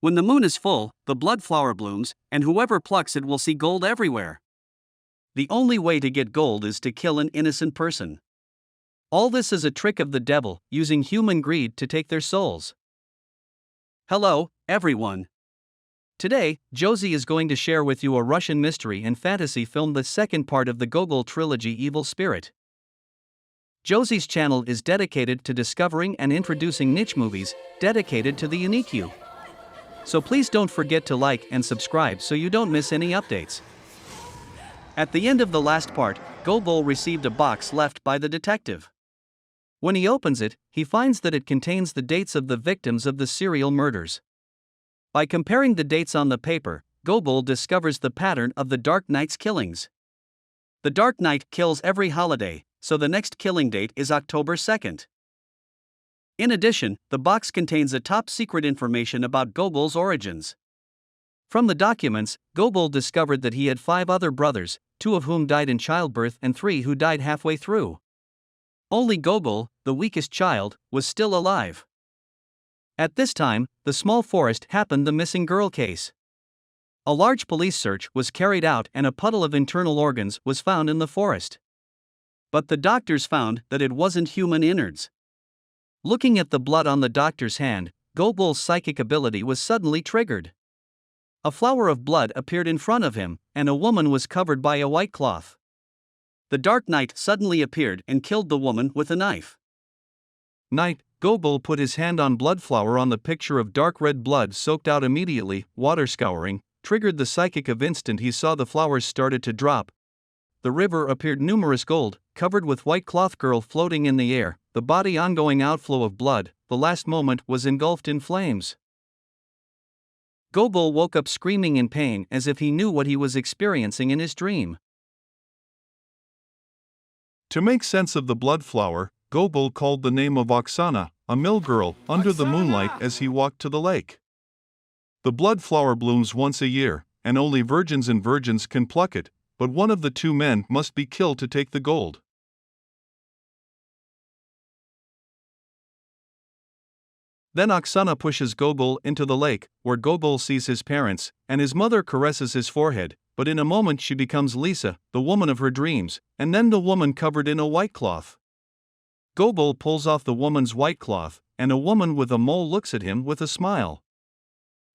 When the moon is full, the blood flower blooms, and whoever plucks it will see gold everywhere. The only way to get gold is to kill an innocent person. All this is a trick of the devil, using human greed to take their souls. Hello, everyone. Today, Josie is going to share with you a Russian mystery and fantasy film, the second part of the Gogol trilogy, Evil Spirit. Josie's channel is dedicated to discovering and introducing niche movies, dedicated to the unique you. So please don't forget to like and subscribe so you don't miss any updates. At the end of the last part, Gogol received a box left by the detective. When he opens it, he finds that it contains the dates of the victims of the serial murders. By comparing the dates on the paper, Gogol discovers the pattern of the Dark Knight's killings. The Dark Knight kills every holiday, so the next killing date is October 2nd. In addition, the box contains a top-secret information about Gogol's origins. From the documents, Gogol discovered that he had 5 other brothers, 2 of whom died in childbirth and 3 who died halfway through. Only Gogol, the weakest child, was still alive. At this time, the small forest happened the missing girl case. A large police search was carried out and a puddle of internal organs was found in the forest. But the doctors found that it wasn't human innards. Looking at the blood on the doctor's hand, Gogol's psychic ability was suddenly triggered. A flower of blood appeared in front of him, and a woman was covered by a white cloth. The Dark Knight suddenly appeared and killed the woman with a knife. Gogol put his hand on blood flower on the picture of dark red blood soaked out immediately. Water scouring triggered the psychic of instant. He saw the flowers started to drop. The river appeared numerous gold, covered with white cloth girl floating in the air, the body ongoing outflow of blood, the last moment was engulfed in flames. Gogol woke up screaming in pain as if he knew what he was experiencing in his dream. To make sense of the blood flower, Gogol called the name of Oksana, a mill girl, under the moonlight as he walked to the lake. The blood flower blooms once a year, and only virgins and virgins can pluck it, but one of the 2 men must be killed to take the gold. Then Oksana pushes Gogol into the lake, where Gogol sees his parents, and his mother caresses his forehead, but in a moment she becomes Lisa, the woman of her dreams, and then the woman covered in a white cloth. Gogol pulls off the woman's white cloth, and a woman with a mole looks at him with a smile.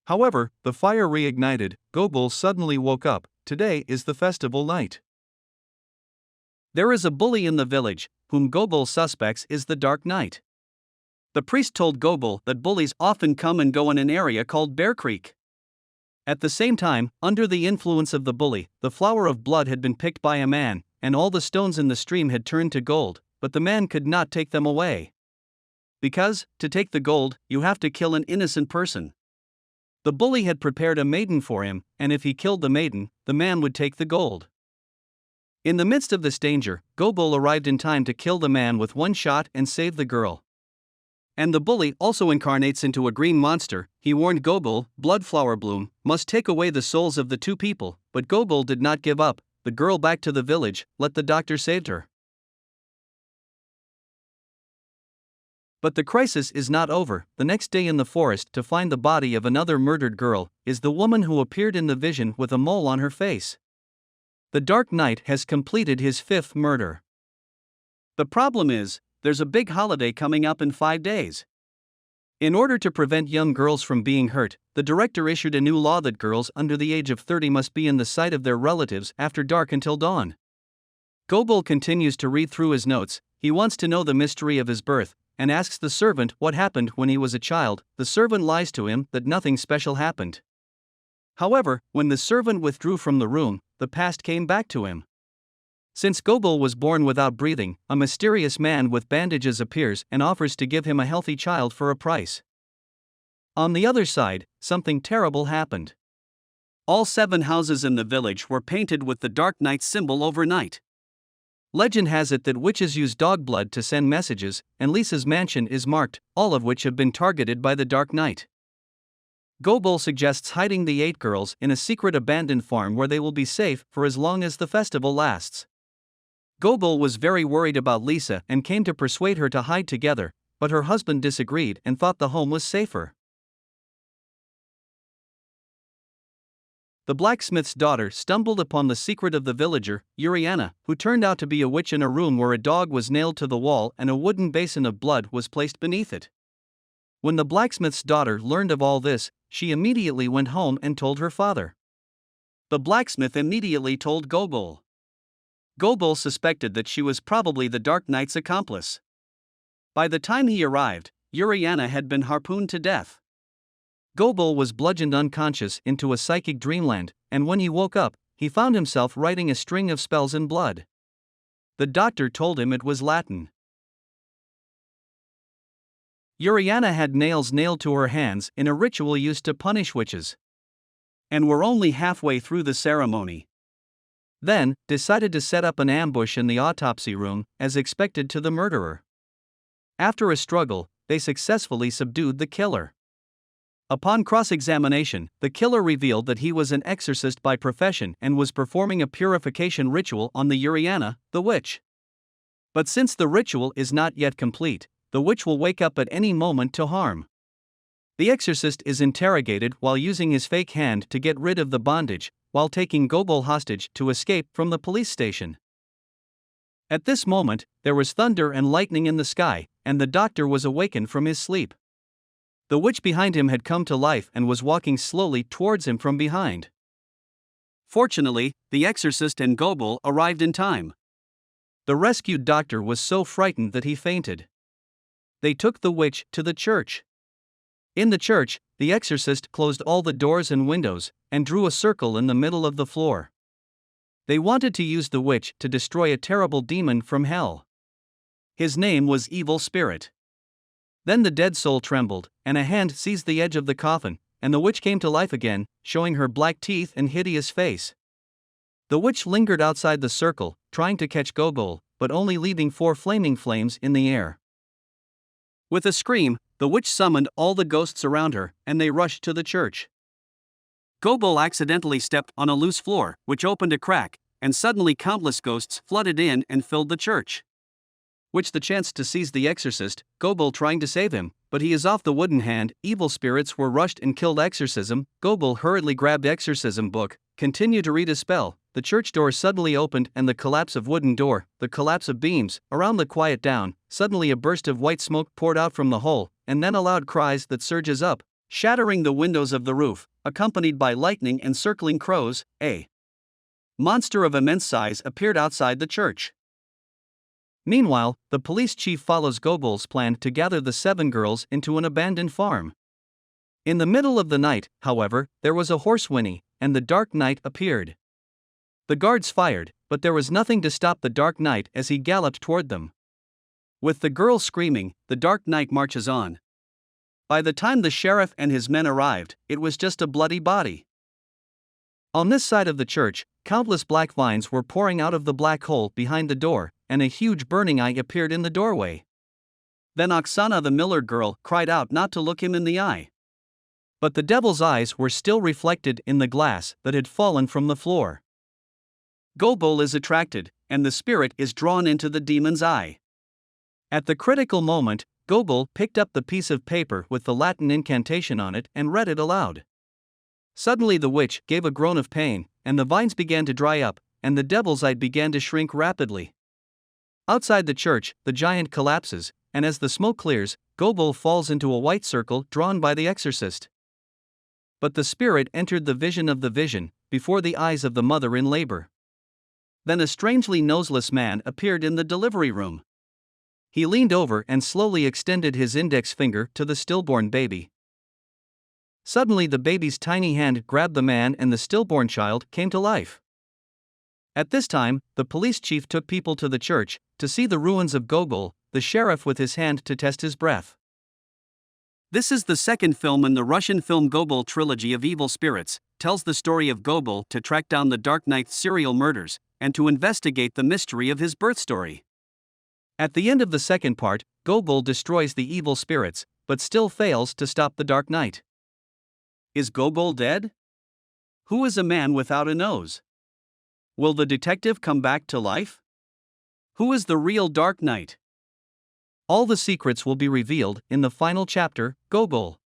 However, the fire reignited. Gogol suddenly woke up. Today is the festival night. There is a bully in the village, whom Gogol suspects is the Dark Knight. The priest told Gogol that bullies often come and go in an area called Bear Creek. At the same time, under the influence of the bully, the flower of blood had been picked by a man, and all the stones in the stream had turned to gold, but the man could not take them away. Because, to take the gold, you have to kill an innocent person. The bully had prepared a maiden for him, and if he killed the maiden, the man would take the gold. In the midst of this danger, Gogol arrived in time to kill the man with 1 shot and save the girl. And the bully also incarnates into a green monster. He warned Gogol, Bloodflower Bloom, must take away the souls of the 2 people, but Gogol did not give up. The girl back to the village, let the doctor saved her. But the crisis is not over. The next day in the forest, to find the body of another murdered girl, is the woman who appeared in the vision with a mole on her face. The Dark Knight has completed his 5th murder. The problem is, there's a big holiday coming up in 5 days. In order to prevent young girls from being hurt, the director issued a new law that girls under the age of 30 must be in the sight of their relatives after dark until dawn. Gogol continues to read through his notes. He wants to know the mystery of his birth, and asks the servant what happened when he was a child. The servant lies to him that nothing special happened. However, when the servant withdrew from the room, the past came back to him. Since Gogol was born without breathing, a mysterious man with bandages appears and offers to give him a healthy child for a price. On the other side, something terrible happened. All 7 houses in the village were painted with the Dark Knight's symbol overnight. Legend has it that witches use dog blood to send messages, and Lisa's mansion is marked, all of which have been targeted by the Dark Knight. Gogol suggests hiding the 8 girls in a secret abandoned farm where they will be safe for as long as the festival lasts. Gogol was very worried about Lisa and came to persuade her to hide together, but her husband disagreed and thought the home was safer. the blacksmith's daughter stumbled upon the secret of the villager, Uriana, who turned out to be a witch in a room where a dog was nailed to the wall and a wooden basin of blood was placed beneath it. When the blacksmith's daughter learned of all this, she immediately went home and told her father. The blacksmith immediately told Gogol. Gogol suspected that she was probably the Dark Knight's accomplice. By the time he arrived, Uriana had been harpooned to death. Gogol was bludgeoned unconscious into a psychic dreamland, and when he woke up, he found himself writing a string of spells in blood. The doctor told him it was Latin. Uriana had nails nailed to her hands in a ritual used to punish witches, and were only halfway through the ceremony. Then, decided to set up an ambush in the autopsy room, as expected to the murderer. After a struggle, they successfully subdued the killer. Upon cross-examination, the killer revealed that he was an exorcist by profession and was performing a purification ritual on the Uriana, the witch. But since the ritual is not yet complete, the witch will wake up at any moment to harm. The exorcist is interrogated while using his fake hand to get rid of the bondage, while taking Gogol hostage to escape from the police station. At this moment, there was thunder and lightning in the sky, and the doctor was awakened from his sleep. The witch behind him had come to life and was walking slowly towards him from behind. Fortunately, the exorcist and Gogol arrived in time. The rescued doctor was so frightened that he fainted. They took the witch to the church. In the church, the exorcist closed all the doors and windows, and drew a circle in the middle of the floor. They wanted to use the witch to destroy a terrible demon from hell. His name was Evil Spirit. Then the dead soul trembled, and a hand seized the edge of the coffin, and the witch came to life again, showing her black teeth and hideous face. The witch lingered outside the circle, trying to catch Gogol, but only leaving 4 flaming flames in the air. With a scream, the witch summoned all the ghosts around her, and they rushed to the church. Gogol accidentally stepped on a loose floor, which opened a crack, and suddenly countless ghosts flooded in and filled the church. Which the chance to seize the exorcist, Gogol trying to save him, but he is off the wooden hand. Evil spirits were rushed and killed exorcism. Gogol hurriedly grabbed exorcism book, continued to read a spell. The church door suddenly opened and the collapse of wooden door, the collapse of beams, around the quiet down. Suddenly a burst of white smoke poured out from the hole, and then a loud cries that surges up, shattering the windows of the roof, accompanied by lightning and circling crows. A monster of immense size appeared outside the church. Meanwhile, the police chief follows Gogol's plan to gather the 7 girls into an abandoned farm. In the middle of the night, however, there was a horse whinny, and the Dark Knight appeared. The guards fired, but there was nothing to stop the Dark Knight as he galloped toward them. With the girls screaming, the Dark Knight marches on. By the time the sheriff and his men arrived, it was just a bloody body. On this side of the church, countless black vines were pouring out of the black hole behind the door, and a huge burning eye appeared in the doorway. Then Oksana the miller girl cried out not to look him in the eye. But the devil's eyes were still reflected in the glass that had fallen from the floor. Gogol is attracted, and the spirit is drawn into the demon's eye. At the critical moment, Gogol picked up the piece of paper with the Latin incantation on it and read it aloud. Suddenly the witch gave a groan of pain, and the vines began to dry up, and the devil's eye began to shrink rapidly. Outside the church, the giant collapses, and as the smoke clears, Gogol falls into a white circle drawn by the exorcist. But the spirit entered the vision of the vision, before the eyes of the mother in labor. Then a strangely noseless man appeared in the delivery room. He leaned over and slowly extended his index finger to the stillborn baby. Suddenly the baby's tiny hand grabbed the man and the stillborn child came to life. At this time, the police chief took people to the church to see the ruins of Gogol, the sheriff with his hand to test his breath. This is the second film in the Russian film Gogol trilogy of evil spirits, tells the story of Gogol to track down the Dark Knight's serial murders, and to investigate the mystery of his birth story. At the end of the second part, Gogol destroys the evil spirits, but still fails to stop the Dark Knight. Is Gogol dead? Who is a man without a nose? Will the detective come back to life? Who is the real Dark Knight? All the secrets will be revealed in the final chapter, Gogol.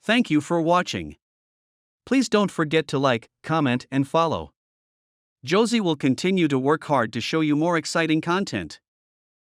Thank you for watching. Please don't forget to like, comment, and follow. Josie will continue to work hard to show you more exciting content.